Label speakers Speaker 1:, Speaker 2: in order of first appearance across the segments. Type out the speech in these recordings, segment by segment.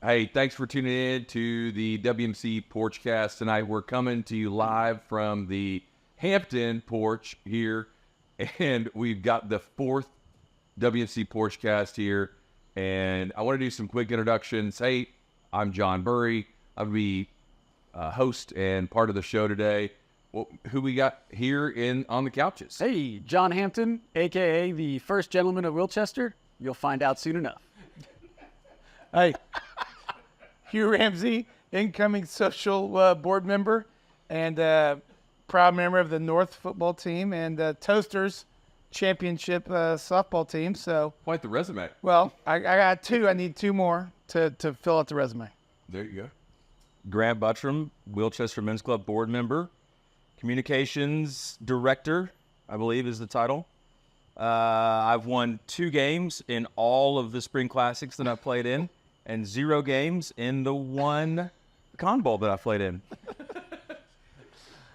Speaker 1: Hey, thanks for tuning in to the WMC Porchcast tonight. We're coming to you live from the Hampton porch here, and we've got the fourth WMC Porchcast here. And I want to do some quick introductions. Hey, I'm John Burry. I'll be host and part of the show today. Well, who we got here on the couches?
Speaker 2: Hey, John Hampton, a.k.a. the first gentleman of Wilchester. You'll find out soon enough.
Speaker 3: Hey, Hugh Ramsey, incoming social board member and proud member of the North football team and Toasters championship softball team. So
Speaker 1: Quite the resume.
Speaker 3: well, I got two. I need two more to fill out the resume.
Speaker 1: There you go.
Speaker 4: Grant Buttram, Wilchester Men's Club board member, communications director, I believe is the title. I've won 2 games in all of the spring classics that I've played in, and 0 games in the 1 Con Bowl that I played in.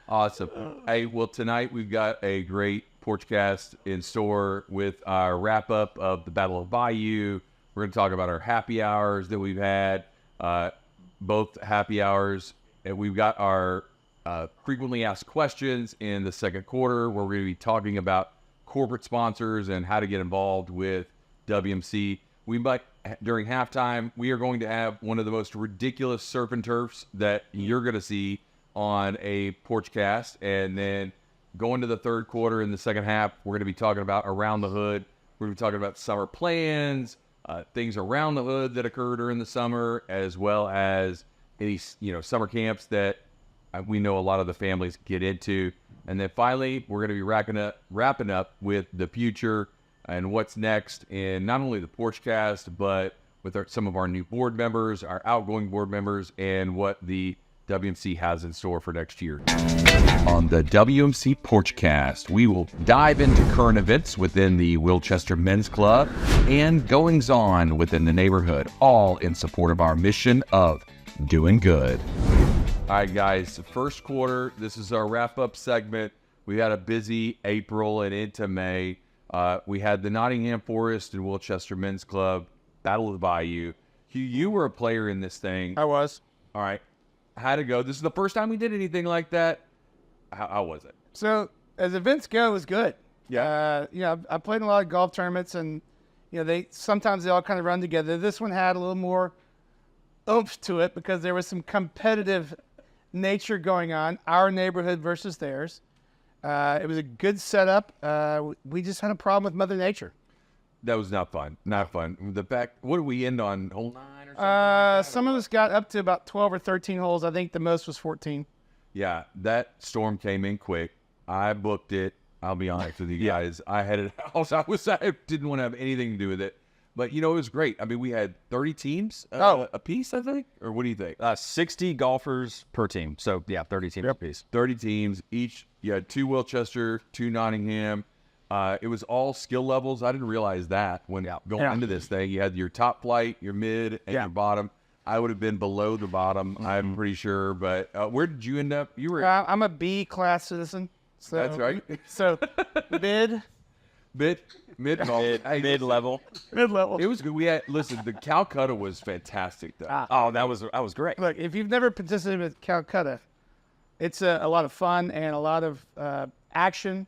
Speaker 1: Awesome. Hey, well, tonight we've got a great Porchcast in store with our wrap-up of the Battle of Bayou. We're going to talk about our happy hours that we've had, both happy hours, and we've got our frequently asked questions in the second quarter, where we're going to be talking about corporate sponsors and how to get involved with WMC. We might, during halftime, we are going to have one of the most ridiculous surf and turfs that you're going to see on a Porchcast. And then going to the third quarter in the second half, we're going to be talking about Around the Hood. We're going to be talking about summer plans, things around the hood that occur during the summer, as well as any, summer camps that we know a lot of the families get into. And then finally, we're going to be wrapping up with the future and what's next in not only the Porchcast, but with some of our new board members, our outgoing board members, and what the WMC has in store for next year. On the WMC Porchcast, we will dive into current events within the Wilchester Men's Club and goings-on within the neighborhood, all in support of our mission of doing good. All right, guys, first quarter, this is our wrap-up segment. We had a busy April and into May. We had the Nottingham Forest and Wilchester Men's Club Battle of the Bayou. Hugh, you were a player in this thing.
Speaker 3: I was.
Speaker 1: All right. How'd it go? This is the first time we did anything like that. How was it?
Speaker 3: So as events go, it was good.
Speaker 1: Yeah.
Speaker 3: I played in a lot of golf tournaments, and sometimes they all kind of run together. This one had a little more oomph to it because there was some competitive nature going on, our neighborhood versus theirs. It was a good setup. We just had a problem with Mother Nature.
Speaker 1: That was not fun. Not fun. The back. What did we end on? Hole 9 or something?
Speaker 3: Some of us got up to about 12 or 13 holes. I think the most was 14.
Speaker 1: Yeah, that storm came in quick. I booked it. I'll be honest with you guys. I had it out. I didn't want to have anything to do with it. But, it was great. I mean, we had 30 teams a piece, I think? Or what do you think?
Speaker 4: 60 golfers per team. So, yeah, 30 teams apiece.
Speaker 1: 30 teams. Each, you had 2 Wilchester, 2 Nottingham. It was all skill levels. I didn't realize that when going into this thing. You had your top flight, your mid, and your bottom. I would have been below the bottom, I'm pretty sure. But where did you end up? You were.
Speaker 3: I'm a B-class citizen. So,
Speaker 1: that's right.
Speaker 3: So, mid
Speaker 4: Mid-level.
Speaker 3: Mid-level.
Speaker 1: It was good. The Calcutta was fantastic, though.
Speaker 4: Oh, that was great.
Speaker 3: Look, if you've never participated with Calcutta, it's a lot of fun and a lot of action.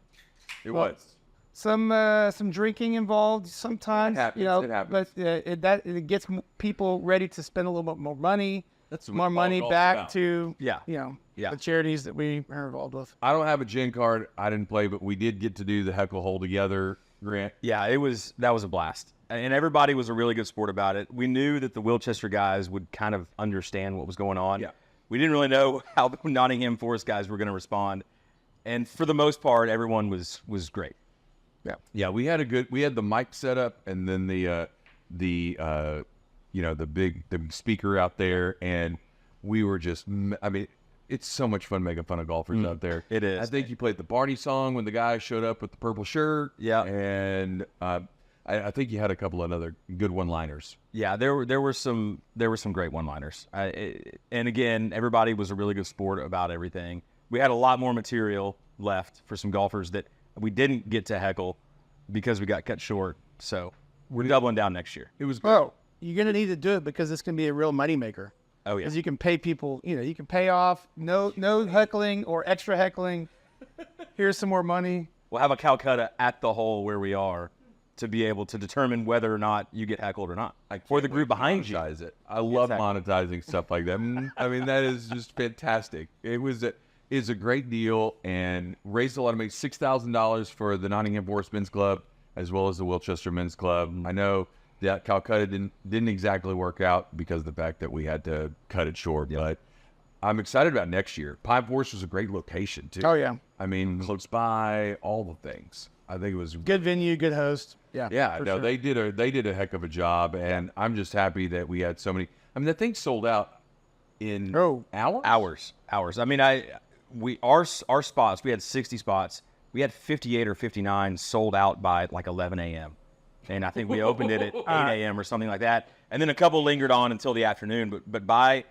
Speaker 1: It was.
Speaker 3: Some drinking involved sometimes.
Speaker 1: It happens.
Speaker 3: But it gets people ready to spend a little bit more money.
Speaker 1: That's what
Speaker 3: more money back
Speaker 1: about.
Speaker 3: to the charities that we are involved with.
Speaker 1: I don't have a gin card. I didn't play, but we did get to do the heckle hole together, Grant.
Speaker 4: Yeah, that was a blast. And everybody was a really good sport about it. We knew that the Wilchester guys would kind of understand what was going on.
Speaker 1: Yeah.
Speaker 4: We didn't really know how the Nottingham Forest guys were going to respond. And for the most part, everyone was great.
Speaker 1: Yeah. Yeah, we had the mic set up, and then the big speaker out there, and we were just, it's so much fun making fun of golfers out there.
Speaker 4: It is.
Speaker 1: I think you played the Barney song when the guy showed up with the purple shirt.
Speaker 4: Yeah.
Speaker 1: And I think you had a couple of other good one-liners.
Speaker 4: Yeah, there were some great one-liners. And again, everybody was a really good sport about everything. We had a lot more material left for some golfers that we didn't get to heckle because we got cut short. So we're doubling down next year.
Speaker 1: It was good.
Speaker 3: Oh, you're going to need to do it because it's going to be a real moneymaker.
Speaker 4: Oh, yeah.
Speaker 3: Because you can pay people, you can pay off, no heckling or extra heckling. Here's some more money.
Speaker 4: We'll have a Calcutta at the hole where we are to be able to determine whether or not you get heckled or not. Like for the group behind you.
Speaker 1: Monetize it. I love
Speaker 4: Exactly.
Speaker 1: monetizing stuff like that. I mean, that is just fantastic. It's a great deal and raised a lot of money. $6,000 for the Nottingham Forest Men's Club as well as the Wilchester Men's Club. I know that Calcutta didn't exactly work out because of the fact that we had to cut it short, but I'm excited about next year. Pine Forest was a great location too.
Speaker 3: Oh, yeah.
Speaker 1: I mean, close by, all the things. I think it was
Speaker 3: Good venue, good host. Yeah.
Speaker 1: Yeah,
Speaker 3: for
Speaker 1: no,
Speaker 3: sure.
Speaker 1: they did a heck of a job, and I'm just happy that we had so many. I mean, the thing sold out in hours.
Speaker 4: Hours. I mean, our spots, we had 60 spots. We had 58 or 59 sold out by like 11 a.m. And I think we opened it at 8 a.m. or something like that. And then a couple lingered on until the afternoon. But by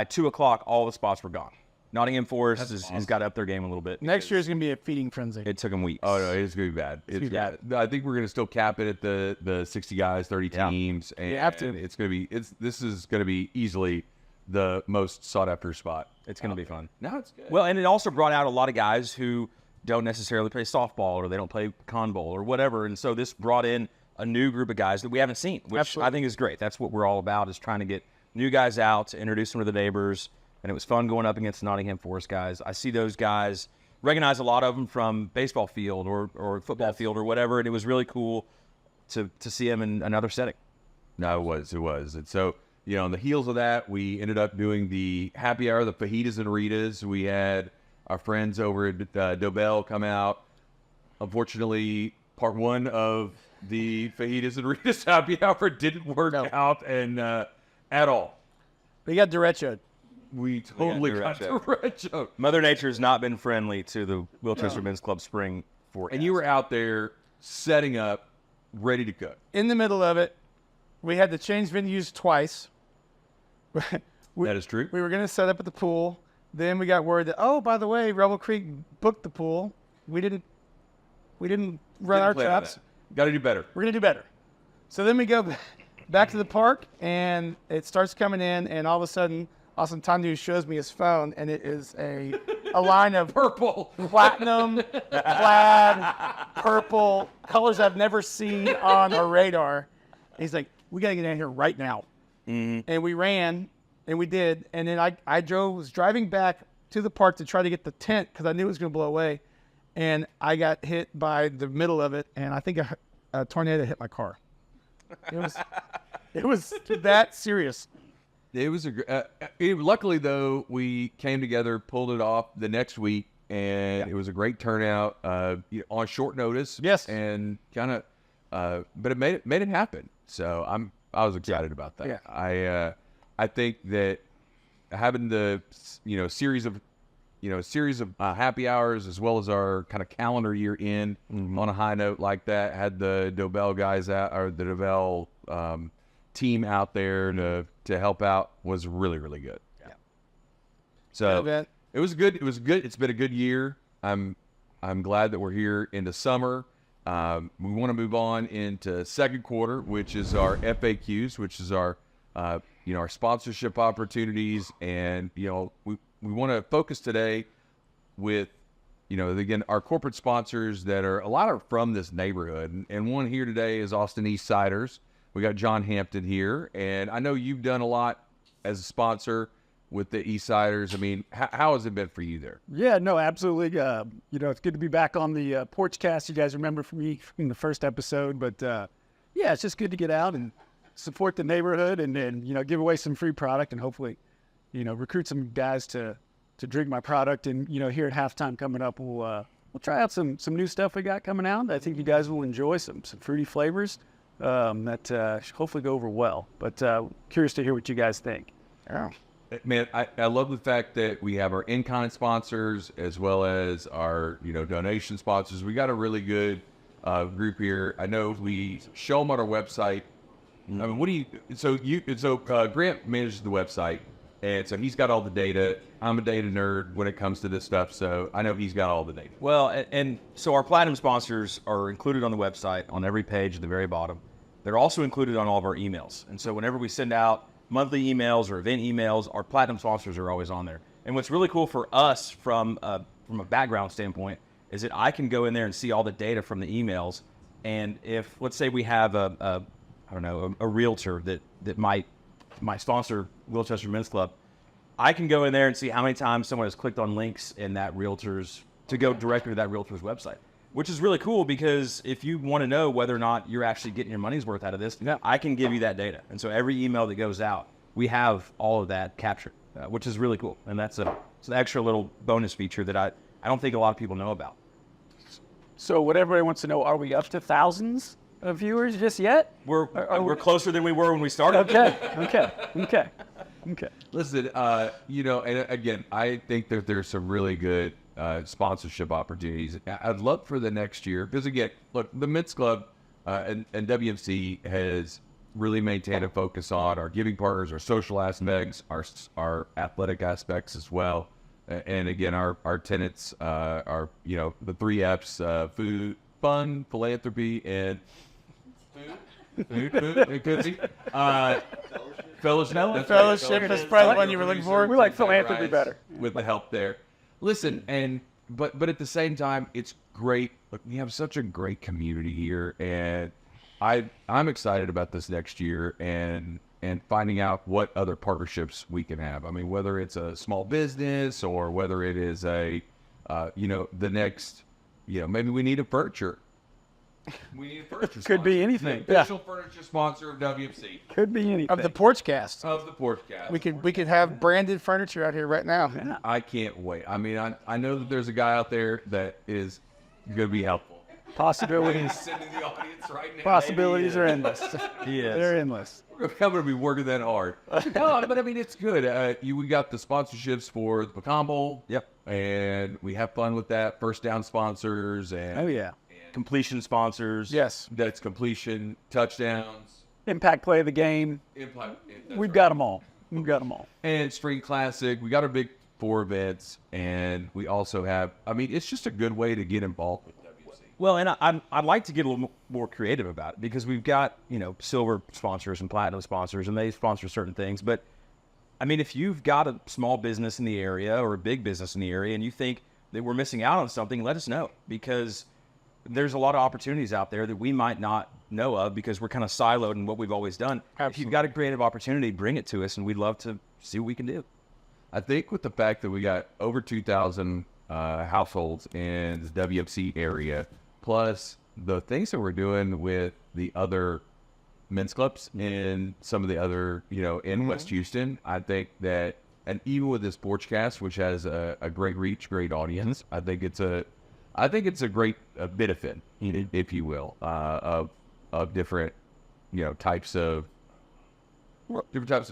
Speaker 4: 2 o'clock, all the spots were gone. Nottingham Forest has got up their game a little bit.
Speaker 3: Next year's going to be a feeding frenzy.
Speaker 4: It took them weeks.
Speaker 1: Oh no, it's gonna be bad. It's bad. I think we're gonna still cap it at the 60 guys, 30 teams, and
Speaker 3: You have to.
Speaker 1: it's gonna be this is gonna be easily the most sought after spot.
Speaker 4: It's going to be fun.
Speaker 1: No, it's good.
Speaker 4: Well, and it also brought out a lot of guys who don't necessarily play softball or they don't play con bowl or whatever. And so this brought in a new group of guys that we haven't seen, which
Speaker 3: Absolutely.
Speaker 4: I think is great. That's what we're all about, is trying to get new guys out to introduce them to the neighbors. And it was fun going up against the Nottingham Forest guys. I see those guys, recognize a lot of them from baseball field or football field or whatever. And it was really cool to see them in another setting.
Speaker 1: No, it was. And so, on the heels of that, we ended up doing the happy hour, the fajitas and Ritas. We had our friends over at Dobell come out. Unfortunately, part one of the fajitas and Ritas happy hour didn't work out and at all.
Speaker 3: We got derechoed.
Speaker 1: We totally got
Speaker 4: derecho.
Speaker 1: derecho.
Speaker 4: Mother Nature has not been friendly to the Wilchester Men's Club spring forecast.
Speaker 1: And you were out there setting up, ready to cook.
Speaker 3: In the middle of it, we had to change venues twice.
Speaker 1: That is true.
Speaker 3: We were going to set up at the pool. Then we got word that, oh, by the way, Rebel Creek booked the pool. We didn't run our traps.
Speaker 1: Got to do better.
Speaker 3: We're going to do better. So then we go back to the park, and it starts coming in, and all of a sudden, Austin Tandu shows me his phone, and it is a line of
Speaker 1: Purple.
Speaker 3: platinum, plaid, purple, colors I've never seen on a radar. And he's like, we got to get down here right now.
Speaker 4: Mm-hmm.
Speaker 3: And we ran, and we did. And then I was driving back to the park to try to get the tent because I knew it was going to blow away. And I got hit by the middle of it, and I think a tornado hit my car. It was that serious.
Speaker 1: It was luckily though we came together, pulled it off the next week, and it was a great turnout on short notice.
Speaker 3: Yes,
Speaker 1: and kind of, but it made it happen. So I was excited about that.
Speaker 3: Yeah.
Speaker 1: I think that having the series of happy hours as well as our kind of calendar year in on a high note like that, had the Dobell guys out, or the Dobell team out there to help out, was really, really good.
Speaker 3: Yeah.
Speaker 1: So it was good. It was good. It's been a good year. I'm glad that we're here into summer. We want to move on into second quarter, which is our FAQs, which is our our sponsorship opportunities, and we want to focus today with again our corporate sponsors that are a lot are from this neighborhood, and one here today is Austin East Siders. We got John Hampton here, and I know you've done a lot as a sponsor with the East Siders. I mean, how has it been for you there?
Speaker 2: Yeah, no, absolutely. It's good to be back on the Porchcast. You guys remember from me from the first episode, but yeah, it's just good to get out and support the neighborhood and give away some free product and hopefully, recruit some guys to drink my product. And here at halftime coming up, we'll try out some new stuff we got coming out. I think you guys will enjoy some fruity flavors that should hopefully go over well. But curious to hear what you guys think.
Speaker 3: Yeah.
Speaker 1: Man, I love the fact that we have our in-kind sponsors as well as our donation sponsors. We got a really good group here. I know we show them on our website. I mean, Grant manages the website, and so he's got all the data. I'm a data nerd when it comes to this stuff, so I know he's got all the data.
Speaker 4: Well, and so our platinum sponsors are included on the website on every page at the very bottom. they're also included on all of our emails. And so whenever we send out monthly emails or event emails, our platinum sponsors are always on there. And what's really cool for us from a background standpoint is that I can go in there and see all the data from the emails. And if, let's say we have a realtor that might sponsor Wilchester Men's Club, I can go in there and see how many times someone has clicked on links in that realtor's to go directly to that realtor's website, which is really cool because if you want to know whether or not you're actually getting your money's worth out of this, I can give you that data. And so every email that goes out, we have all of that captured, which is really cool. And it's an extra little bonus feature that I don't think a lot of people know about.
Speaker 2: So what everybody wants to know, are we up to thousands of viewers just yet?
Speaker 4: We're closer than we were when we started.
Speaker 2: Okay.
Speaker 1: Listen, and again, I think that there's some really good sponsorship opportunities. I'd love for the next year, because again, look, the Men's Club and WMC has really maintained a focus on our giving partners, our social aspects, our athletic aspects as well. And again, our tenets are, the 3 F's, food, fun, philanthropy, and food, it could be. Fellowship.
Speaker 3: Fellowship is probably the one you were looking for.
Speaker 2: We like philanthropy better.
Speaker 1: With the help there. Listen, but at the same time, it's great. Look, we have such a great community here, and I'm excited about this next year and finding out what other partnerships we can have. I mean, whether it's a small business or whether it is the next, maybe we need a furniture. We need a furniture sponsor.
Speaker 2: Could be anything.
Speaker 1: The official furniture sponsor of WMC.
Speaker 2: Could be anything.
Speaker 3: Of the Porchcast.
Speaker 1: Of the Porchcast.
Speaker 3: We could have branded furniture out here right now.
Speaker 2: Yeah.
Speaker 1: I can't wait. I mean, I know that there's a guy out there that is going to be helpful.
Speaker 2: Possibilities.
Speaker 1: He's sitting in the audience right now.
Speaker 2: Possibilities are endless.
Speaker 4: Yes.
Speaker 2: They're endless.
Speaker 1: I'm going to be working that hard. No, but I mean, it's good. We got the sponsorships for the Pecan Bowl.
Speaker 4: Yep.
Speaker 1: And we have fun with that. First down sponsors. And
Speaker 2: Oh, yeah.
Speaker 4: Completion sponsors.
Speaker 3: Yes.
Speaker 1: That's completion, touchdowns.
Speaker 2: Impact play of the game. We've got them all.
Speaker 1: And Street Classic. We got our big 4 events. And we also have, it's just a good way to get involved with WC.
Speaker 4: Well, and I'd like to get a little more creative about it because we've got, silver sponsors and platinum sponsors, and they sponsor certain things. But, if you've got a small business in the area or a big business in the area and you think that we're missing out on something, let us know, because there's a lot of opportunities out there that we might not know of because we're kind of siloed in what we've always done.
Speaker 3: Absolutely.
Speaker 4: If you've got a creative opportunity, bring it to us, and we'd love to see what we can do.
Speaker 1: I think with the fact that we got over 2,000 households in the WMC area, plus the things that we're doing with the other men's clubs and some of the other, in West Houston, I think that, and even with this Porchcast, which has a great reach, great audience, I think it's a great benefit, if you will, of different, types of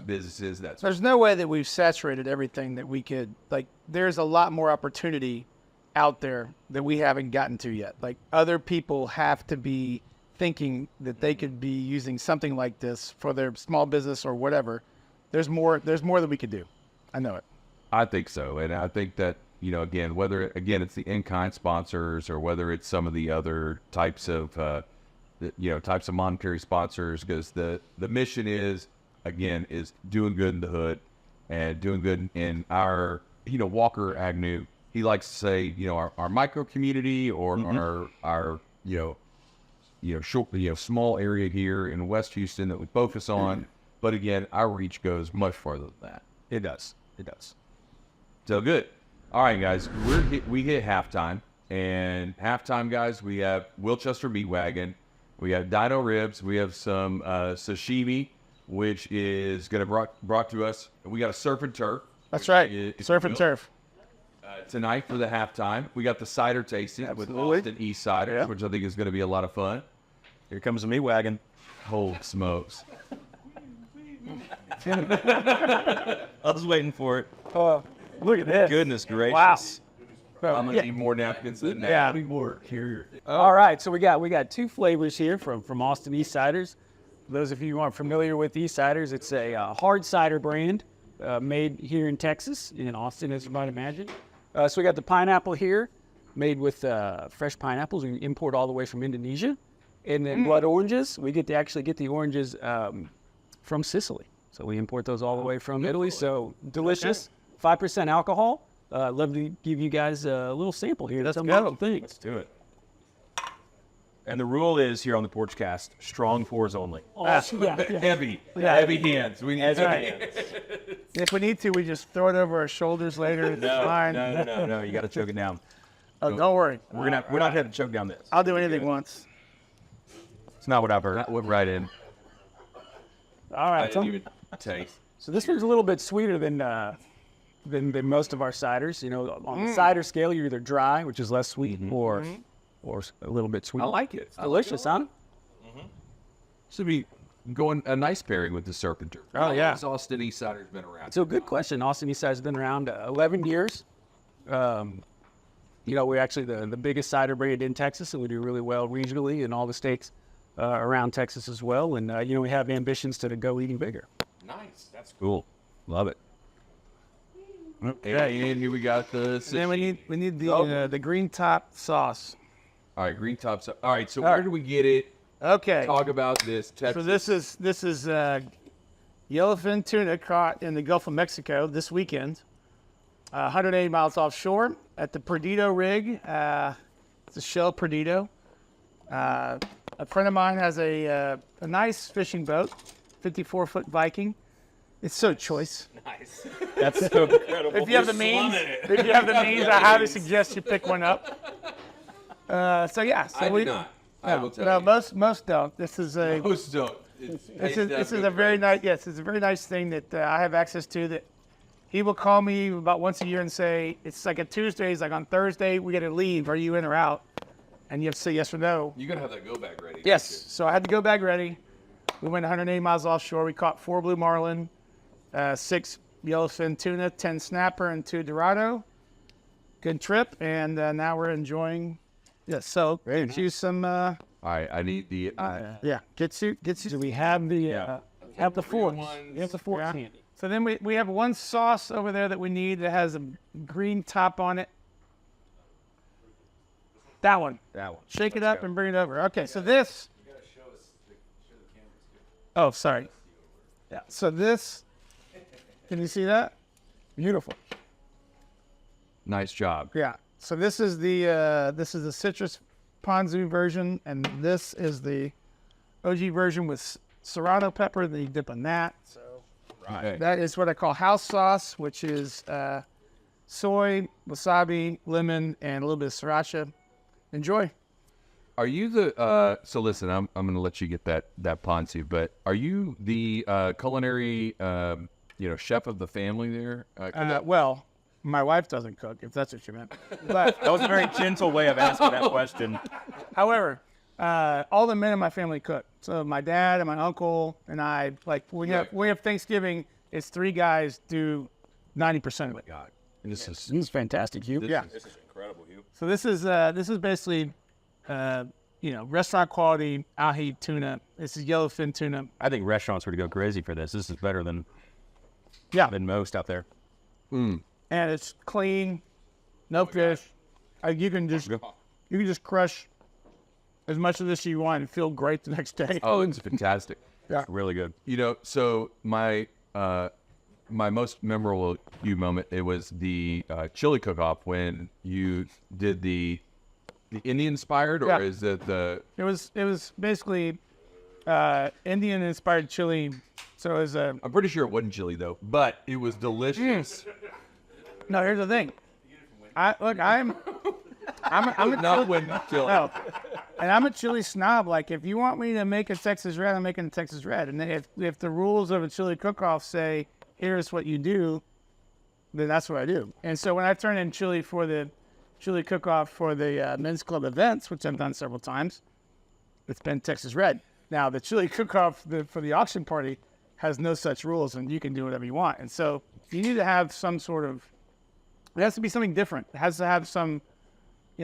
Speaker 1: businesses.
Speaker 3: There's no way that we've saturated everything that we could. Like, there's a lot more opportunity out there that we haven't gotten to yet. Like, other people have to be thinking that they could be using something like this for their small business or whatever. There's more that we could do. I know it.
Speaker 1: I think so. And I think that, again, whether it's the in-kind sponsors or whether it's some of the other types of monetary sponsors, because the mission is doing good in the hood and doing good in our, Walker Agnew. He likes to say, our micro community or our small area here in West Houston that we focus on. But again, our reach goes much farther than that.
Speaker 4: It does.
Speaker 1: So good. All right, guys, we hit halftime, and halftime, guys, we have Wilchester Meat Wagon, we have Dino Ribs, we have some sashimi, which is going to brought to us. We got a surf and turf.
Speaker 3: That's right. Surf and turf.
Speaker 1: Tonight for the halftime, we got the cider tasting with Austin East Cider, which I think is going to be a lot of fun.
Speaker 4: Here comes the meat wagon.
Speaker 1: Holy smokes!
Speaker 4: I was waiting for it.
Speaker 2: Look at this.
Speaker 4: Goodness gracious.
Speaker 2: Wow.
Speaker 1: I'm gonna need more napkins than that.
Speaker 2: Yeah. All right, so we got 2 flavors here from Austin East Ciders. For those of you who aren't familiar with East Ciders, it's a hard cider brand made here in Texas, in Austin, as you might imagine. So we got the pineapple here, made with fresh pineapples we import all the way from Indonesia. And then blood oranges, we get to actually get the oranges from Sicily. So we import those all the way from Italy. So delicious, 5% alcohol. Love to give you guys a little sample here.
Speaker 3: Let's
Speaker 2: Tell me
Speaker 3: go.
Speaker 2: what you think.
Speaker 4: Let's do it. And the rule is here on the Porchcast, strong pours only.
Speaker 1: Heavy hands. We need heavy hands.
Speaker 3: If we need to, we just throw it over our shoulders later. It's fine.
Speaker 4: No. You got to choke it down.
Speaker 3: Oh, don't worry.
Speaker 4: We're not going to choke down this.
Speaker 3: I'll do anything once.
Speaker 4: It's not what I've heard.
Speaker 1: That went right in.
Speaker 2: All
Speaker 1: I
Speaker 2: right.
Speaker 1: didn't even taste.
Speaker 2: So this one's a little bit sweeter than most of our ciders. You know, on the cider scale, you're either dry, which is less sweet, or a little bit sweet.
Speaker 1: I like it.
Speaker 2: It's delicious, huh?
Speaker 1: Should be going a nice pairing with the Serpenter.
Speaker 2: Oh, yeah.
Speaker 1: This Austin East Cider's been around.
Speaker 2: So good question. Austin East Side's been around 11 years. You know, we're actually the biggest cider brand in Texas, and we do really well regionally in all the states around Texas as well. And, you know, we have ambitions to go even bigger.
Speaker 1: Nice. That's
Speaker 4: Cool. Love it.
Speaker 1: yeah. And here we got the.
Speaker 3: And then we need the green top sauce.
Speaker 1: All right, green tops. All right, so where do we get it?
Speaker 3: Okay.
Speaker 1: Talk about this.
Speaker 3: So
Speaker 1: Texas.
Speaker 3: this is yellowfin tuna caught in the Gulf of Mexico this weekend. 180 miles offshore at the Perdido rig. It's a Shell Perdido. A friend of mine has a nice fishing boat, 54-foot Viking. It's so choice.
Speaker 4: Nice. That's so incredible.
Speaker 3: If you have the means, I highly suggest you pick one up. So yeah, so
Speaker 1: I do not. I will tell
Speaker 3: no,
Speaker 1: you.
Speaker 3: most don't. This is a
Speaker 1: Most don't.
Speaker 3: this is a very nice it's a very nice thing that I have access to. That he will call me about once a year and say it's like a Tuesday. He's like on Thursday we got to leave. Are you in or out? And you have to say yes or no.
Speaker 1: You're gonna have that go bag ready.
Speaker 3: Yes. So I had to go bag ready. We went 180 miles offshore. We caught 4 blue marlin, 6 yellowfin tuna, 10 snapper, and 2 dorado. Good trip, and now we're enjoying. Yes. So choose some.
Speaker 1: All right, I need the.
Speaker 3: Yeah. Get you.
Speaker 2: Do we have the forks?
Speaker 1: ones.
Speaker 2: We have the forks
Speaker 3: Yeah.
Speaker 2: handy.
Speaker 3: So then we have one sauce over there that we need that has a green top on it. That one. Shake it up and bring it over. Okay, so this. Oh, sorry. Yeah. So this. Can you see that? Beautiful.
Speaker 1: Nice job.
Speaker 3: Yeah. So this is the citrus ponzu version, and this is the OG version with serrano pepper. Then you dip in that. So
Speaker 1: Right.
Speaker 3: that is what I call house sauce, which is soy, wasabi, lemon, and a little bit of sriracha. Enjoy.
Speaker 1: Are you the? So listen, I'm gonna let you get that ponzu, but are you the culinary chef of the family there?
Speaker 3: Well, my wife doesn't cook, if that's what you meant. But
Speaker 4: That was a very gentle way of asking that question.
Speaker 3: however, all the men in my family cook. So my dad and my uncle and I, like we have Thanksgiving. It's 3 guys do 90% of it.
Speaker 1: God, this is.
Speaker 2: This is fantastic, Hugh.
Speaker 3: Yeah.
Speaker 4: This is incredible, Hugh.
Speaker 3: So this is basically, restaurant quality ahi tuna. This is yellowfin tuna.
Speaker 4: I think restaurants would go crazy for this. This is better than most out there.
Speaker 3: And it's clean, no fish. You can just crush as much of this as you want and feel great the next day.
Speaker 1: Oh, it's fantastic.
Speaker 3: Yeah.
Speaker 4: Really good.
Speaker 1: So my most memorable you moment, it was the chili cook-off when you did the Indian inspired, or
Speaker 3: Yeah.
Speaker 1: is it the?
Speaker 3: It was basically Indian inspired chili. So it was a.
Speaker 1: I'm pretty sure it wasn't chili though, but it was delicious.
Speaker 3: No, here's the thing. I'm a
Speaker 1: Not when chili.
Speaker 3: no, and I'm a chili snob. Like if you want me to make a Texas red, I'm making a Texas red. And if the rules of a chili cook-off say here's what you do, then that's what I do. And so when I turn in chili for the chili cook-off for the men's club events, which I've done several times, it's been Texas red. Now the chili cook-off for the auction party has no such rules, and you can do whatever you want. And so you need to have some sort of. It has to be something different. It has to have some,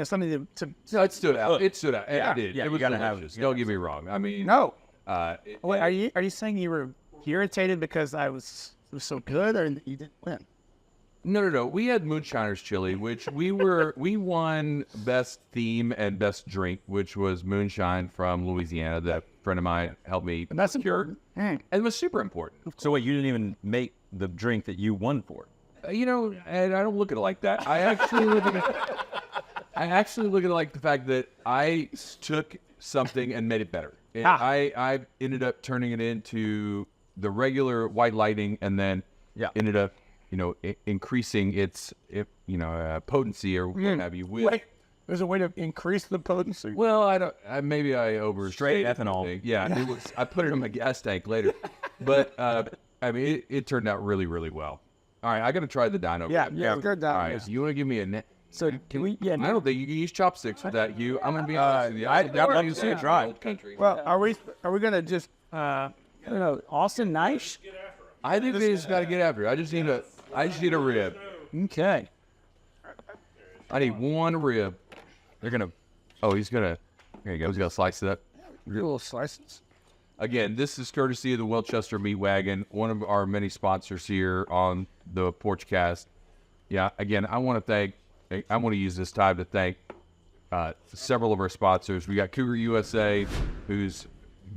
Speaker 3: something to.
Speaker 1: No, it stood out. It stood out. It did.
Speaker 4: Yeah,
Speaker 1: It
Speaker 4: you
Speaker 1: was
Speaker 4: gotta have
Speaker 1: delicious.
Speaker 4: it.
Speaker 1: Don't get me wrong. I mean,
Speaker 3: No.
Speaker 1: Wait,
Speaker 3: Wait, are you saying you were irritated because it was so good, or you didn't win?
Speaker 1: No. We had Moonshiner's Chili, which we won best theme and best drink, which was moonshine from Louisiana. That friend of mine helped me.
Speaker 2: And that's important.
Speaker 1: And it was super important.
Speaker 4: So wait, you didn't even make the drink that you won for?
Speaker 1: And I don't look at it like that. I actually look at it like the fact that I took something and made it better. And I ended up turning it into the regular white lighting, and then ended up, increasing its, potency or what have you.
Speaker 2: Wait, there's a way to increase the potency.
Speaker 1: Well, maybe I overstated
Speaker 4: ethanol.
Speaker 1: the thing. Yeah, it was. I put it in my gas tank later, but it turned out really, really well. All right, I got to try the dino.
Speaker 2: Yeah,
Speaker 1: rib.
Speaker 3: Good
Speaker 1: All
Speaker 3: dino.
Speaker 1: right, so you want to give me a?
Speaker 2: So can we? Yeah,
Speaker 1: I don't think you can use chopsticks for that, Hugh. I'm gonna be honest with you. I'd love to see it try.
Speaker 3: Well, are we gonna just?
Speaker 2: I don't know, Austin, nice.
Speaker 1: I think they just got to get after it. I just need a rib.
Speaker 2: Okay.
Speaker 1: I need one rib.
Speaker 4: They're gonna.
Speaker 1: Oh, he's gonna. Here you go. He's gonna slice it up.
Speaker 3: Little slices.
Speaker 1: Again, this is courtesy of the Welchester Meat Wagon, one of our many sponsors here on the Porchcast. Yeah. Again, I want to use this time to thank several of our sponsors. We got Cougar USA, who's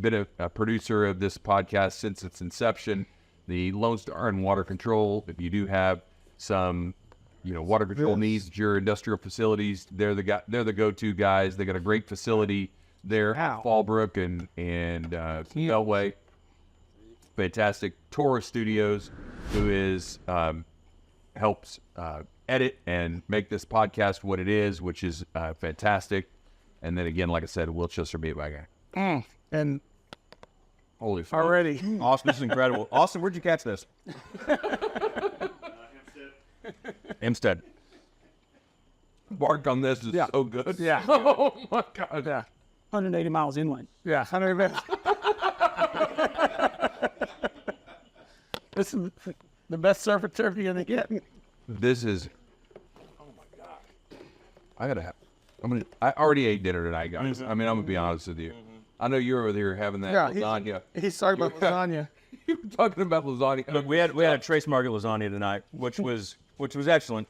Speaker 1: been a producer of this podcast since its inception. The Lone Star and Water Control. If you do have some, water control needs at your industrial facilities, they're the go-to guys. They got a great facility there, Fallbrook and Beltway. Fantastic. Taurus Studios, who is helps edit and make this podcast what it is, which is fantastic. And then again, like I said, Wilchester Meat Wagon.
Speaker 3: And
Speaker 1: Holy fuck.
Speaker 3: already.
Speaker 4: Austin, this is incredible. Austin, where'd you catch this? Hempstead.
Speaker 1: Bark on this is so good.
Speaker 3: Yeah.
Speaker 1: Oh my God.
Speaker 3: Yeah.
Speaker 2: 180 miles inland.
Speaker 3: Yeah. 100 minutes. This is the best surf and turf you're gonna get.
Speaker 1: This is. Oh my God. I already ate dinner tonight, guys. I'm gonna be honest with you. I know you're over there having that lasagna.
Speaker 3: He's talking about lasagna.
Speaker 1: You were talking about lasagna.
Speaker 4: Look, we had a Trace Market lasagna tonight, which was excellent,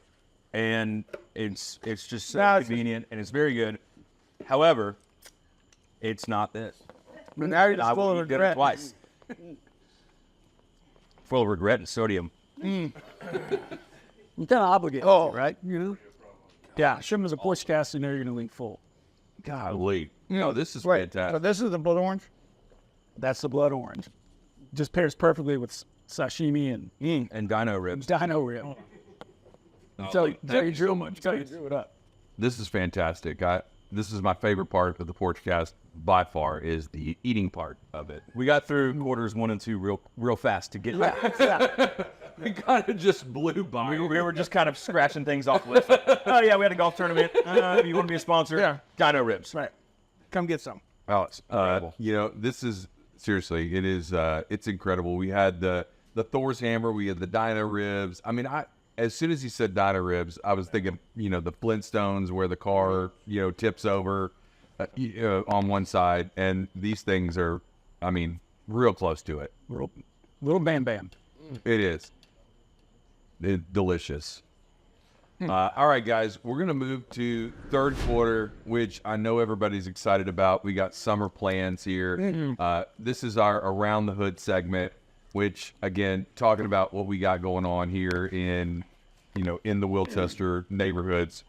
Speaker 4: and it's just so convenient and it's very good. However, it's not this.
Speaker 3: But now you're just
Speaker 4: I
Speaker 3: full of
Speaker 4: will eat dinner
Speaker 3: regret.
Speaker 4: twice. Full of regret and sodium.
Speaker 2: You're kind of obligated, right? Yeah, show them as a Porchcast, and they're going to link full.
Speaker 1: Golly. No, this is
Speaker 3: Wait, so
Speaker 1: fantastic.
Speaker 3: this is the blood orange?
Speaker 2: That's the blood orange. Just pairs perfectly with sashimi and
Speaker 4: And dino ribs.
Speaker 2: dino rib. So you drew it up.
Speaker 1: This is fantastic. This is my favorite part of the Porchcast by far, is the eating part of it.
Speaker 4: We got through quarters 1 and 2 real fast to get
Speaker 1: We kind of just blew by.
Speaker 4: We were just kind of scratching things off the list. Oh yeah, we had a golf tournament. You want to be a sponsor?
Speaker 3: Yeah.
Speaker 4: Dino ribs.
Speaker 3: Right. Come get some.
Speaker 1: Oh,
Speaker 4: incredible.
Speaker 1: This is seriously, it is. It's incredible. We had the Thor's hammer. We had the dino ribs. I mean, as soon as he said dino ribs, I was thinking, the Flintstones where the car, tips over on one side, and these things are, real close to it.
Speaker 2: Little bam bam.
Speaker 1: It is. It's delicious. All right, guys, we're going to move to third quarter, which I know everybody's excited about. We got summer plans here. This is our Around the Hood segment, which, again, talking about what we got going on here in the Wilchester neighborhoods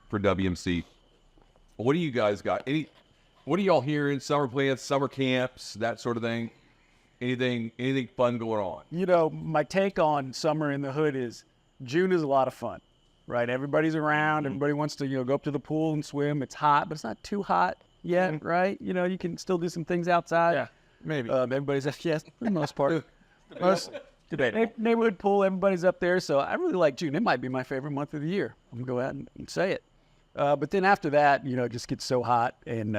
Speaker 1: for WMC. What do you guys got? What are y'all hearing? Summer plans, summer camps, that sort of thing? Anything fun going on?
Speaker 2: My take on summer in the hood is June is a lot of fun, right? Everybody's around. Everybody wants to, go up to the pool and swim. It's hot, but it's not too hot yet, right? You can still do some things outside.
Speaker 3: Yeah, maybe.
Speaker 2: Everybody's for the most part. Neighborhood pool, everybody's up there. So I really like June. It might be my favorite month of the year. I'm going to go ahead and say it. But then after that, it just gets so hot and,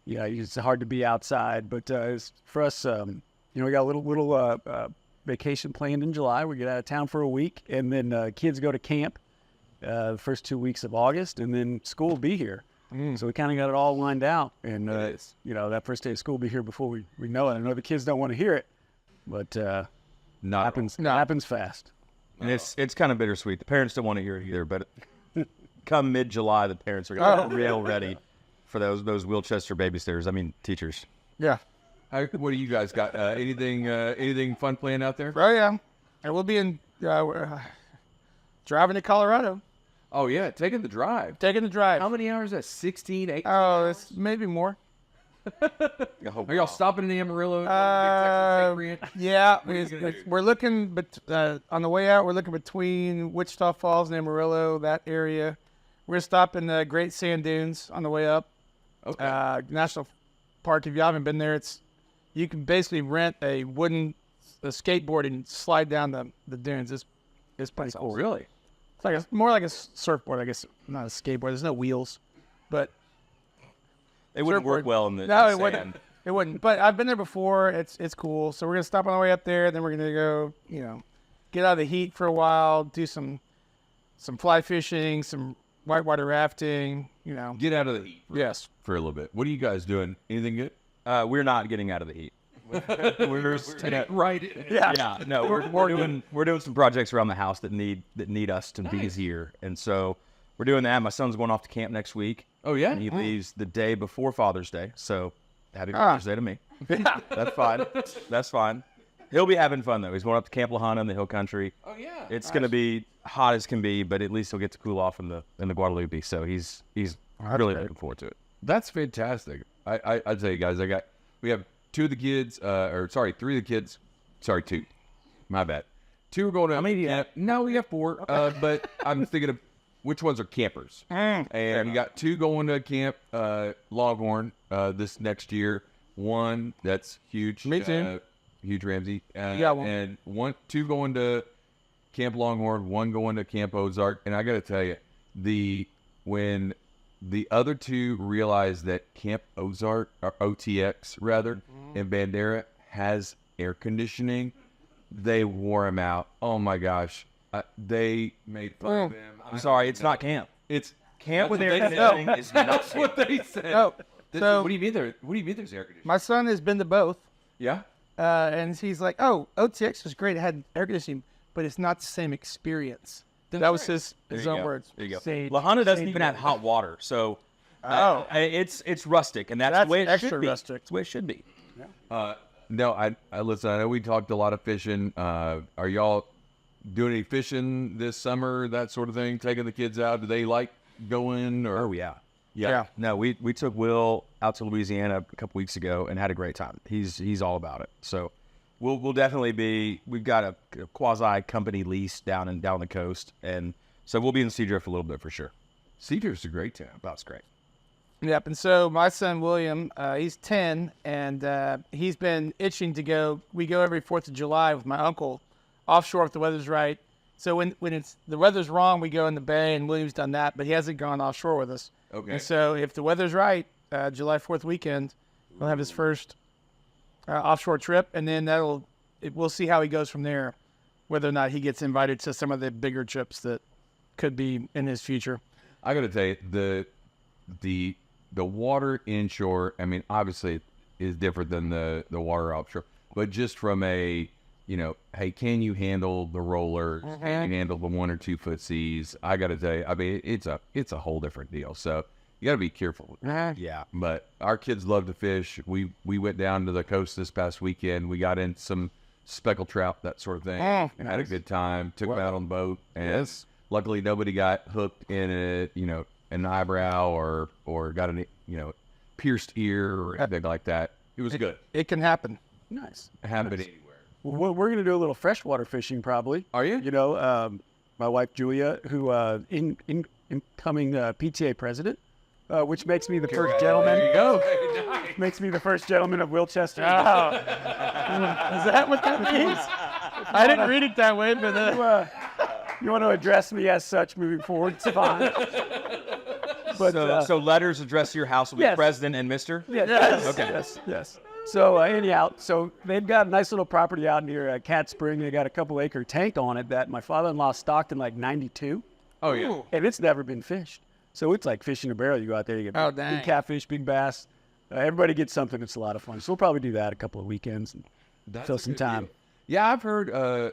Speaker 2: it's hard to be outside. But for us, we got a little vacation planned in July. We get out of town for a week, and then kids go to camp the first 2 weeks of August, and then school will be here. So we kind of got it all lined out. And, that first day of school will be here before we know it. I know the kids don't want to hear it, but happens fast.
Speaker 4: And it's kind of bittersweet. The parents don't want to hear it either, but come mid-July, the parents are going to be real ready for those Wilchester babysitters. I mean, teachers.
Speaker 3: Yeah.
Speaker 1: What do you guys got? Anything fun planned out there?
Speaker 3: Oh, yeah. And we'll be in driving to Colorado.
Speaker 1: Oh, yeah, taking the drive.
Speaker 3: Taking the drive.
Speaker 1: How many hours is that? 16, 18?
Speaker 3: Oh, it's maybe more.
Speaker 1: Are y'all stopping in Amarillo?
Speaker 3: Yeah, we're looking, but on the way out, we're looking between Wichita Falls and Amarillo, that area. We're gonna stop in the Great Sand Dunes on the way up.
Speaker 1: Okay.
Speaker 3: National Park. If you haven't been there, you can basically rent a wooden skateboard and slide down the dunes. It's pretty cool.
Speaker 1: Really?
Speaker 3: It's like more like a surfboard, I guess. Not a skateboard. There's no wheels, but
Speaker 4: It wouldn't work well in the
Speaker 3: it
Speaker 4: sand.
Speaker 3: wouldn't. It wouldn't. But I've been there before. It's cool. So we're gonna stop on the way up there. Then we're gonna go, get out of the heat for a while, do some fly fishing, some whitewater rafting.
Speaker 1: Get out of the heat
Speaker 3: Yes.
Speaker 1: for a little bit. What are you guys doing? Anything good?
Speaker 4: We're not getting out of the heat. We're
Speaker 1: right in.
Speaker 3: Yeah.
Speaker 4: No, we're doing some projects around the house that need us to be here, and so we're doing that. My son's going off to camp next week.
Speaker 1: Oh, yeah?
Speaker 4: And he leaves the day before Father's Day, so happy Father's Day to me. That's fine. That's fine. He'll be having fun though. He's going up to Camp Lahana in the Hill Country.
Speaker 1: Oh, yeah.
Speaker 4: It's going to be hot as can be, but at least he'll get to cool off in the Guadalupe. So he's really looking forward to it.
Speaker 1: That's fantastic. I tell you guys, we have three of the kids. Sorry, two. My bad. Two are going to.
Speaker 4: How many do you
Speaker 1: camp. No, we have four. But I'm thinking of which ones are campers. And we got two going to camp Longhorn this next year. One that's huge.
Speaker 3: Me too.
Speaker 1: Huge Ramsey.
Speaker 3: got one.
Speaker 1: And two going to Camp Longhorn, one going to Camp Ozark. And I got to tell you, when the other two realized that Camp Ozark, or OTX rather, in Bandera has air conditioning, they wore them out. Oh my gosh. They made fun of them.
Speaker 4: I'm sorry, it's not camp.
Speaker 1: It's
Speaker 4: Camp with
Speaker 1: what
Speaker 4: air
Speaker 1: they
Speaker 4: conditioning
Speaker 1: said.
Speaker 4: is not
Speaker 1: That's
Speaker 4: camp.
Speaker 1: what they said.
Speaker 3: Oh, so
Speaker 1: What do you mean there? What do you mean there's air conditioning?
Speaker 3: my son has been to both,
Speaker 1: Yeah.
Speaker 3: and he's like, "Oh, OTX was great. It had air conditioning, but it's not the same experience."
Speaker 1: That's
Speaker 3: that was
Speaker 1: right.
Speaker 3: his
Speaker 4: There you
Speaker 3: own
Speaker 4: go.
Speaker 3: words.
Speaker 4: There you go.
Speaker 2: Sage-
Speaker 4: Lahana doesn't
Speaker 2: sage
Speaker 4: even have
Speaker 2: water.
Speaker 4: hot water, so
Speaker 3: Oh.
Speaker 4: it's rustic, and that's
Speaker 3: That's
Speaker 4: the way it
Speaker 3: extra
Speaker 4: should be.
Speaker 3: rustic.
Speaker 4: That's the way it should be.
Speaker 1: No, I listen. I know we talked a lot of fishing. Are y'all doing any fishing this summer? That sort of thing. Taking the kids out. Do they like going? Or
Speaker 4: Oh yeah.
Speaker 3: Yeah.
Speaker 4: No, we took Will out to Louisiana a couple weeks ago and had a great time. He's all about it. So we'll definitely be. We've got a quasi company lease down the coast, and so we'll be in Seadrift a little bit for sure.
Speaker 1: Seadrift's a great town.
Speaker 4: That's great.
Speaker 3: Yep. And so my son William, he's 10, and he's been itching to go. We go every 4th of July with my uncle, offshore if the weather's right. So when the weather's wrong, we go in the bay, and William's done that, but he hasn't gone offshore with us.
Speaker 1: Okay.
Speaker 3: And so if the weather's right, July 4th weekend, he'll have his first offshore trip, and then we'll see how he goes from there, whether or not he gets invited to some of the bigger trips that could be in his future.
Speaker 1: I got to tell you, the water inshore, I mean, obviously is different than the water offshore, but just from a, hey, can you handle the roller? Can you handle the 1 or 2 foot seas? I got to tell you, I mean, it's a whole different deal. So you got to be careful.
Speaker 4: Yeah.
Speaker 1: But our kids love to fish. We went down to the coast this past weekend. We got in some speckled trout, that sort of thing.
Speaker 3: Oh,
Speaker 1: and had a good time. Took them out on the boat. And luckily nobody got hooked in an eyebrow or got an pierced ear or anything like that. It was good.
Speaker 3: It can happen.
Speaker 2: Nice.
Speaker 1: Happen anywhere.
Speaker 2: Well, we're going to do a little freshwater fishing probably.
Speaker 1: Are you?
Speaker 2: My wife Julia, who incoming PTA president, which makes me the first gentleman.
Speaker 1: There you go.
Speaker 2: Makes me the first gentleman of Wilchester.
Speaker 3: Is that what that means? I didn't read it that way, but
Speaker 2: You want to address me as such moving forward? It's fine. But
Speaker 4: So letters addressed to your house will be
Speaker 2: yes.
Speaker 4: President and Mr.
Speaker 2: yes,
Speaker 4: Okay.
Speaker 2: yes. So anyhow, so they've got a nice little property out near Cat Spring. They got a couple acre tank on it that my father-in-law stocked in like '92,
Speaker 1: Oh, yeah.
Speaker 2: and it's never been fished. So it's like fishing a barrel. You go out there, you get
Speaker 3: dang.
Speaker 2: big catfish, big bass. Everybody gets something. It's a lot of fun. So we'll probably do that a couple of weekends and
Speaker 1: That's
Speaker 2: fill
Speaker 1: a
Speaker 2: some
Speaker 1: good
Speaker 2: time.
Speaker 1: deal. Yeah, I've heard.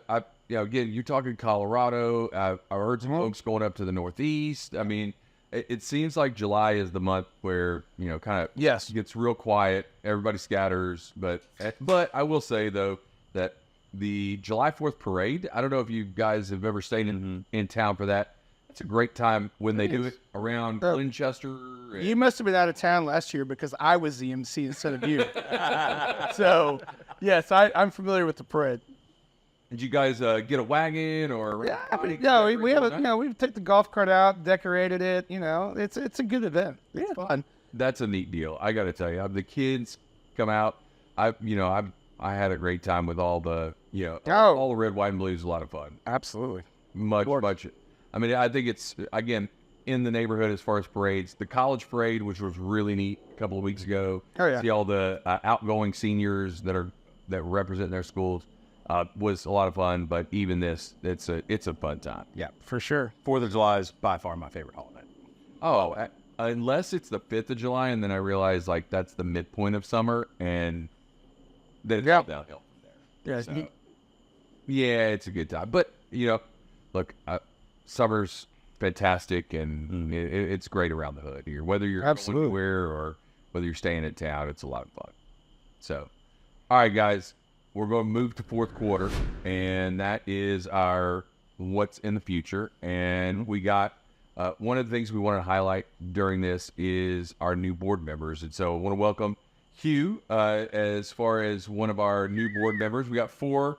Speaker 1: again, you're talking Colorado. I heard some folks going up to the Northeast. I mean, it seems like July is the month where, kind of gets real quiet. Everybody scatters. But I will say, though, that the July 4th parade, I don't know if you guys have ever stayed in town for that. It's a great time when they do it around Winchester.
Speaker 3: You must have been out of town last year because I was the MC instead of you. So, yes, I'm familiar with the parade.
Speaker 1: Did you guys get a wagon or?
Speaker 3: Yeah, we have we take the golf cart out, decorated it. It's a good event. It's fun.
Speaker 1: That's a neat deal. I got to tell you, the kids come out. I had a great time with all the all the red, white, and blue is a lot of fun.
Speaker 2: Absolutely.
Speaker 1: Much. I mean, I think it's again in the neighborhood as far as parades. The college parade, which was really neat a couple of weeks ago.
Speaker 3: Oh yeah.
Speaker 1: See all the outgoing seniors that represent their schools. Was a lot of fun, but even this, it's a fun time.
Speaker 4: Yeah,
Speaker 2: For sure.
Speaker 4: 4th of July is by far my favorite holiday.
Speaker 1: Oh, unless it's the 5th of July, and then I realize like that's the midpoint of summer, and then it's all downhill from there.
Speaker 3: Yeah.
Speaker 1: So, yeah, it's a good time. But look, summer's fantastic, and it's great around the hood here. Whether you're going anywhere or whether you're staying in town, it's a lot of fun. So, all right, guys. We're going to move to fourth quarter, and that is our what's in the future. And we got one of the things we want to highlight during this is our new board members. And so I want to welcome Hugh as far as one of our new board members. We got 4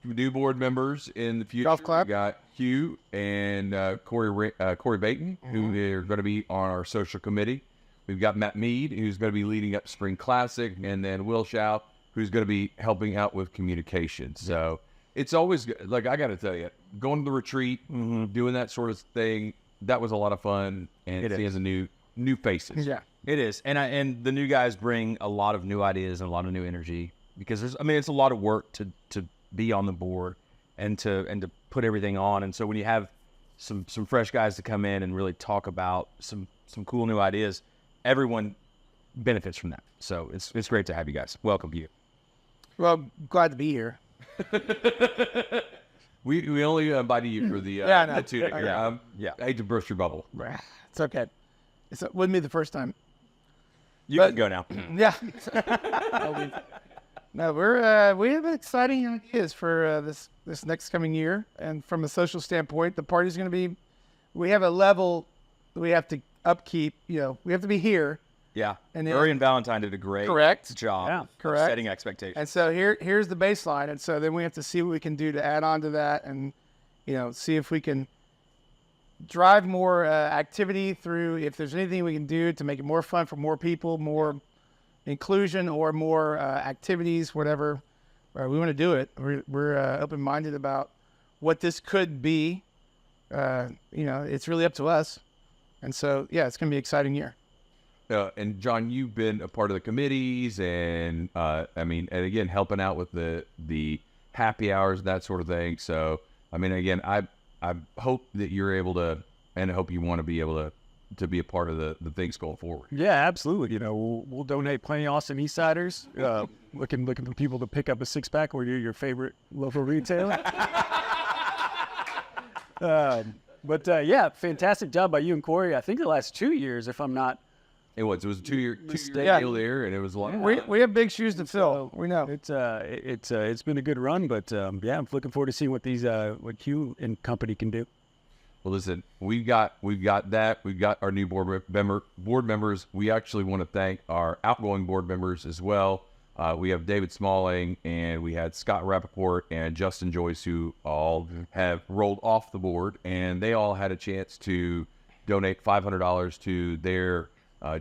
Speaker 1: new board members in the future.
Speaker 3: Golf clap.
Speaker 1: We got Hugh and Corey Baton, who are going to be on our social committee. We've got Matt Mead, who's going to be leading up Spring Classic, and then Will Shaw, who's going to be helping out with communication. So it's always good. Like, I got to tell you, going to the retreat, doing that sort of thing, that was a lot of fun. And seeing the new faces.
Speaker 3: Yeah,
Speaker 4: it is. And the new guys bring a lot of new ideas and a lot of new energy because it's a lot of work to be on the board and to put everything on. And so when you have some fresh guys to come in and really talk about some cool new ideas, everyone benefits from that. So it's great to have you guys. Welcome, you.
Speaker 3: well, glad to be here.
Speaker 1: We only invited you for the
Speaker 3: no.
Speaker 1: tunic.
Speaker 4: Yeah.
Speaker 1: I hate to burst your bubble.
Speaker 3: It's okay. It wouldn't be the first time.
Speaker 4: You can go now.
Speaker 3: Yeah. No, we have exciting ideas for this next coming year, and from a social standpoint, the party's going to be. We have a level that we have to upkeep. We have to be here.
Speaker 4: Yeah.
Speaker 3: And
Speaker 4: Murray and Valentine did a great job of
Speaker 3: correct.
Speaker 4: setting expectations.
Speaker 3: And so here's the baseline, and so then we have to see what we can do to add on to that, and see if we can drive more activity through. If there's anything we can do to make it more fun for more people, more inclusion, or more activities, whatever we want to do it. We're open-minded about what this could be. It's really up to us, and so it's going to be an exciting year.
Speaker 1: And John, you've been a part of the committees, and and again, helping out with the happy hours, that sort of thing. So, again, I hope that you're able to, and I hope you want to be able to be a part of the things going forward.
Speaker 2: Yeah, absolutely. We'll donate plenty of Austin East Siders. Looking for people to pick up a 6-pack or your favorite local retailer. Fantastic job by you and Corey. I think the last 2 years, if I'm not.
Speaker 1: It was a 2-year deal there, and it was a lot.
Speaker 3: We have big shoes to fill. We know
Speaker 2: it's been a good run, but I'm looking forward to seeing what what Hugh and company can do.
Speaker 1: Well, listen, we've got that. We've got our new board members. We actually want to thank our outgoing board members as well. We have David Smalling, and we had Scott Rappaport and Justin Joyce, who all have rolled off the board, and they all had a chance to donate $500 to their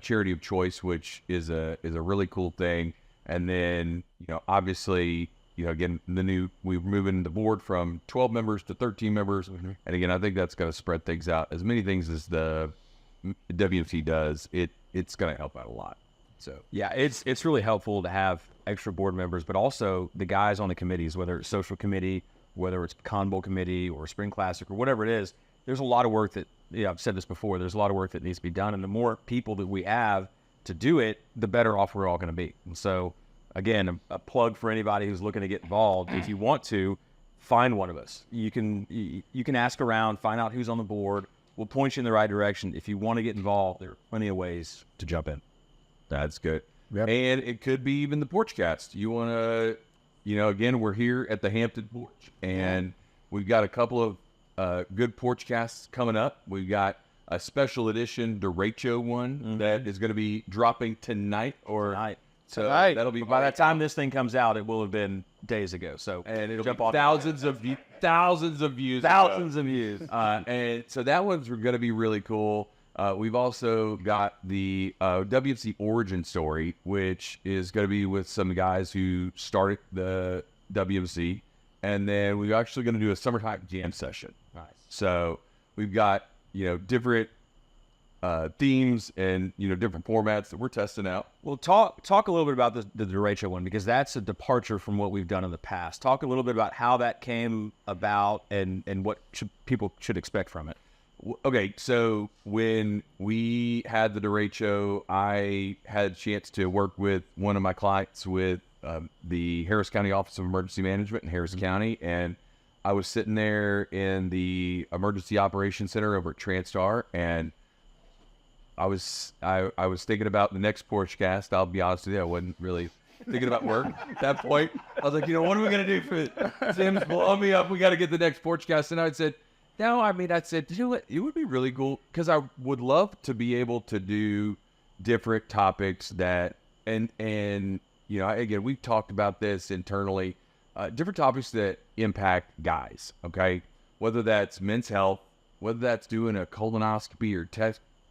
Speaker 1: charity of choice, which is a really cool thing. And then obviously again, we're moving the board from 12 members to 13 members, and again, I think that's going to spread things out. As many things as the WMC does, it's going to help out a lot. So
Speaker 4: it's really helpful to have extra board members, but also the guys on the committees, whether it's social committee, whether it's Con Bowl committee or Spring Classic or whatever it is. There's a lot of work that, I've said this before, there's a lot of work that needs to be done. And the more people that we have to do it, the better off we're all going to be. And so, again, a plug for anybody who's looking to get involved. If you want to, find one of us. You can ask around, find out who's on the board. We'll point you in the right direction. If you want to get involved, there are plenty of ways to jump in.
Speaker 1: That's good.
Speaker 2: Yep.
Speaker 1: And it could be even the Porchcast. You want to, again, we're here at the Hampton Porch, and we've got a couple of good Porchcasts coming up. We've got a special edition derecho one that is going to be dropping tonight. So
Speaker 3: Tonight.
Speaker 1: that'll be
Speaker 4: By the time this thing comes out, it will have been days ago. So
Speaker 1: and it'll
Speaker 4: jump
Speaker 1: be
Speaker 4: on.
Speaker 1: thousands of views.
Speaker 4: Thousands of views.
Speaker 1: And so that one's going to be really cool. We've also got the WMC Origin Story, which is going to be with some guys who started the WMC. And then we're actually going to do a summertime jam session.
Speaker 4: Nice.
Speaker 1: So we've got, different themes and, different formats that we're testing out.
Speaker 4: Well, talk a little bit about the derecho one, because that's a departure from what we've done in the past. Talk a little bit about how that came about and what people should expect from it.
Speaker 1: Okay, so when we had the derecho, I had a chance to work with one of my clients with the Harris County Office of Emergency Management in Harris County, and I was sitting there in the Emergency Operations Center over at TransStar, and I was thinking about the next Porchcast. I'll be honest with you, I wasn't really thinking about work at that point. I was like, what are we going to do for Sam's blowing me up? We got to get the next Porchcast. And I said, no, I said, it would be really cool because I would love to be able to do different topics that, and again, we've talked about this internally, different topics that impact guys, okay? Whether that's men's health, whether that's doing a colonoscopy or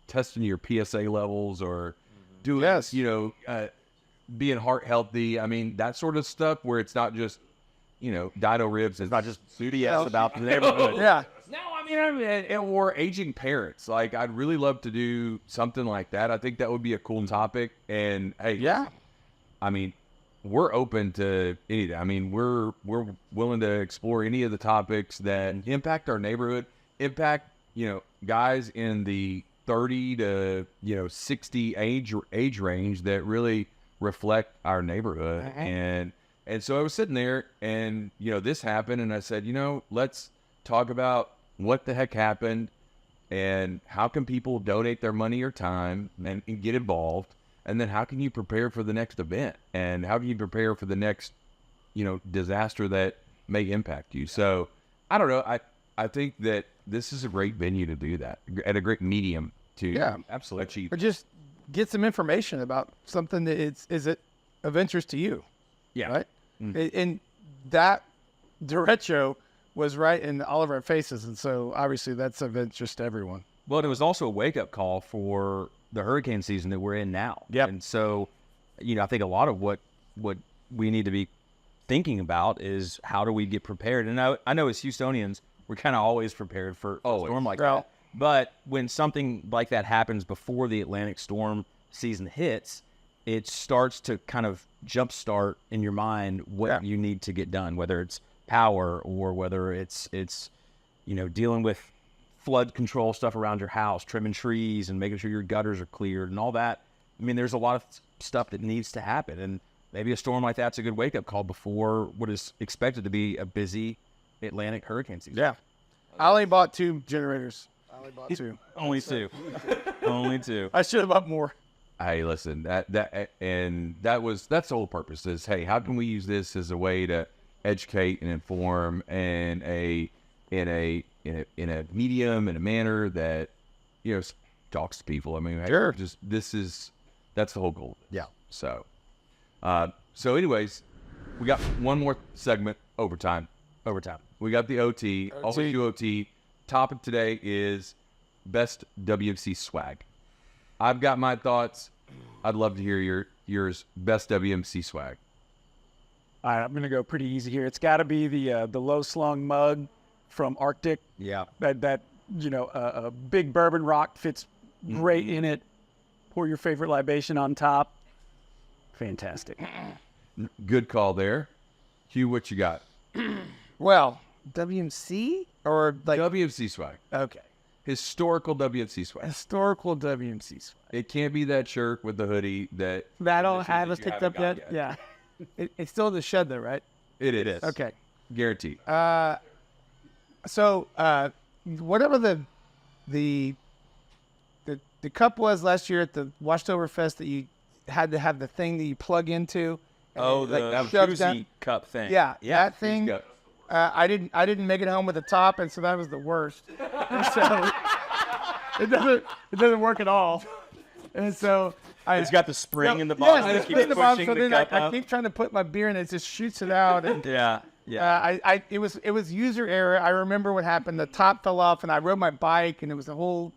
Speaker 1: testing your PSA levels or doing, being heart healthy. I mean, that sort of stuff where it's not just, dino ribs. It's not just BS about the neighborhood.
Speaker 3: Yeah.
Speaker 1: No, or aging parents. Like, I'd really love to do something like that. I think that would be a cool topic. And hey,
Speaker 3: Yeah.
Speaker 1: We're open to anything. We're willing to explore any of the topics that impact our neighborhood, impact, guys in the 30 to 60 age range that really reflect our neighborhood. And so I was sitting there and this happened, and I said, let's talk about what the heck happened and how can people donate their money or time and get involved, and then how can you prepare for the next event, and how can you prepare for the next disaster that may impact you. So I don't know, I think that this is a great venue to do that, and a great medium to
Speaker 4: absolutely
Speaker 1: achieve.
Speaker 3: Or just get some information about something that is it of interest to you.
Speaker 4: Yeah.
Speaker 3: Right? And that derecho was right in all of our faces. And so obviously that's of interest to everyone.
Speaker 4: Well, it was also a wake-up call for the hurricane season that we're in now.
Speaker 3: Yep.
Speaker 4: And so, I think a lot of what we need to be thinking about is how do we get prepared. And I know as Houstonians, we're kind of always prepared for a storm like that. But when something like that happens before the Atlantic storm season hits, it starts to kind of jumpstart in your mind what you need to get done, whether it's power or whether it's dealing with flood control stuff around your house, trimming trees and making sure your gutters are cleared and all that. There's a lot of stuff that needs to happen, and maybe a storm like that's a good wake-up call before what is expected to be a busy Atlantic hurricane season.
Speaker 3: Yeah. I only bought 2 generators.
Speaker 4: Only two. Only 2.
Speaker 3: I should have bought more.
Speaker 1: Hey, listen, that's the whole purpose is, hey, how can we use this as a way to educate and inform in a medium, in a manner that, talks to people.
Speaker 3: Sure.
Speaker 1: That's the whole goal.
Speaker 3: Yeah.
Speaker 1: So anyways, we got one more segment, overtime. We got the OT. Always do OT. Topic today is best WMC swag. I've got my thoughts. I'd love to hear yours. Best WMC swag.
Speaker 2: All right, I'm going to go pretty easy here. It's got to be the low slung mug from Arctic.
Speaker 4: Yeah.
Speaker 2: That a big bourbon rock fits great in it. Pour your favorite libation on top. Fantastic.
Speaker 1: Good call there. Hugh, what you got?
Speaker 3: Well, WMC or like
Speaker 1: WMC swag.
Speaker 3: okay.
Speaker 1: Historical WMC swag.
Speaker 3: Historical WMC swag.
Speaker 1: It can't be that shirt with the hoodie that
Speaker 3: That don't
Speaker 1: that
Speaker 3: have
Speaker 1: you
Speaker 3: us picked
Speaker 1: haven't
Speaker 3: up yet?
Speaker 1: got
Speaker 3: Yeah. It's still in the shed though, right?
Speaker 1: It is.
Speaker 3: Okay.
Speaker 1: guaranteed.
Speaker 3: So whatever the cup was last year at the Watchtoberfest that you had to have the thing that you plug into. and
Speaker 4: Oh,
Speaker 3: it,
Speaker 4: the
Speaker 3: shoves
Speaker 4: koozie cup thing.
Speaker 3: Yeah, that thing.
Speaker 1: Got-
Speaker 3: I didn't make it home with the top, and so that was the worst. And so it doesn't work at all. And so
Speaker 4: It's got the spring in the
Speaker 3: yes,
Speaker 4: bottom.
Speaker 3: the
Speaker 4: that keeps
Speaker 3: spring in the bottom,
Speaker 4: pushing
Speaker 3: so
Speaker 4: the
Speaker 3: then
Speaker 4: cup
Speaker 3: I
Speaker 4: up.
Speaker 3: keep trying to put my beer in, it just shoots it out. And
Speaker 4: Yeah.
Speaker 3: it was user error. I remember what happened. The top fell off, and I rode my bike, and it was a whole.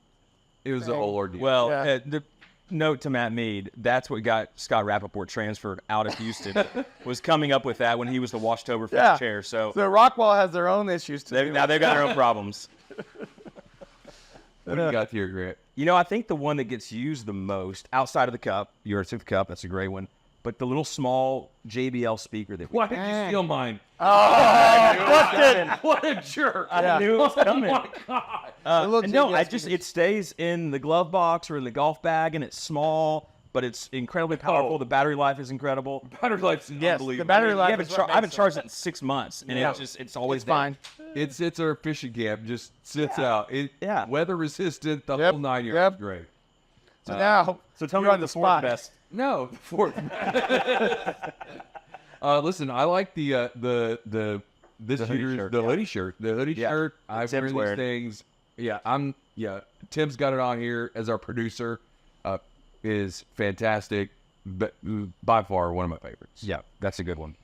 Speaker 1: It was a whole ordeal.
Speaker 4: Well,
Speaker 3: Yeah.
Speaker 4: the note to Matt Mead, that's what got Scott Rappaport transferred out of Houston, was coming up with that when he was the Watchtoberfest
Speaker 3: Yeah.
Speaker 4: chair. So
Speaker 3: So Rockwall has their own issues to deal
Speaker 4: now they've got their own problems.
Speaker 1: what do you got here, Grant?
Speaker 4: You know, I think the one that gets used the most outside of the cup, yours took the cup, that's a great one. But the little small JBL speaker that we
Speaker 1: Why did you steal mine?
Speaker 3: with.
Speaker 1: What a jerk!
Speaker 3: Yeah.
Speaker 4: knew it was coming.
Speaker 1: Oh my god!
Speaker 3: A little
Speaker 4: No,
Speaker 3: JBL
Speaker 4: it stays in the glove box or in the golf bag, and it's small, but it's incredibly powerful.
Speaker 1: Oh.
Speaker 4: The battery life is incredible.
Speaker 1: Battery life's
Speaker 3: Yes,
Speaker 1: unbelievable.
Speaker 3: the battery life.
Speaker 4: I haven't charged it in 6 months, and
Speaker 3: Yeah.
Speaker 4: it's always
Speaker 3: It's
Speaker 4: there.
Speaker 3: fine.
Speaker 1: It's our fishing camp. Just sits out.
Speaker 4: Yeah.
Speaker 1: Weather resistant. The
Speaker 3: Yep.
Speaker 1: whole 9 yards.
Speaker 3: Yep.
Speaker 1: Great.
Speaker 3: So now,
Speaker 4: So tell me
Speaker 3: you're
Speaker 4: what
Speaker 3: on
Speaker 4: the
Speaker 3: the
Speaker 4: fourth
Speaker 3: spot.
Speaker 4: best.
Speaker 1: No, the fourth. Listen, I like this
Speaker 4: hoodie
Speaker 1: year's
Speaker 4: shirt,
Speaker 1: the
Speaker 4: yeah.
Speaker 1: hoodie shirt. The hoodie
Speaker 4: Yeah.
Speaker 1: shirt. I've
Speaker 4: Tim's
Speaker 1: wear these
Speaker 4: wearing.
Speaker 1: things. Yeah, Tim's got it on here as our producer. Is fantastic, but by far one of my favorites.
Speaker 4: Yeah, that's a good one.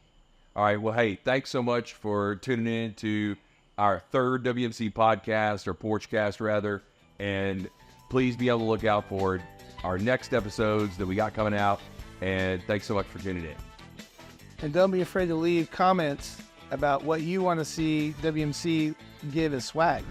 Speaker 1: All right. Well, hey, thanks so much for tuning in to our third WMC podcast, or Porchcast rather, and please be on the lookout for our next episodes that we got coming out. And thanks so much for tuning in.
Speaker 3: And don't be afraid to leave comments about what you want to see WMC give as swag.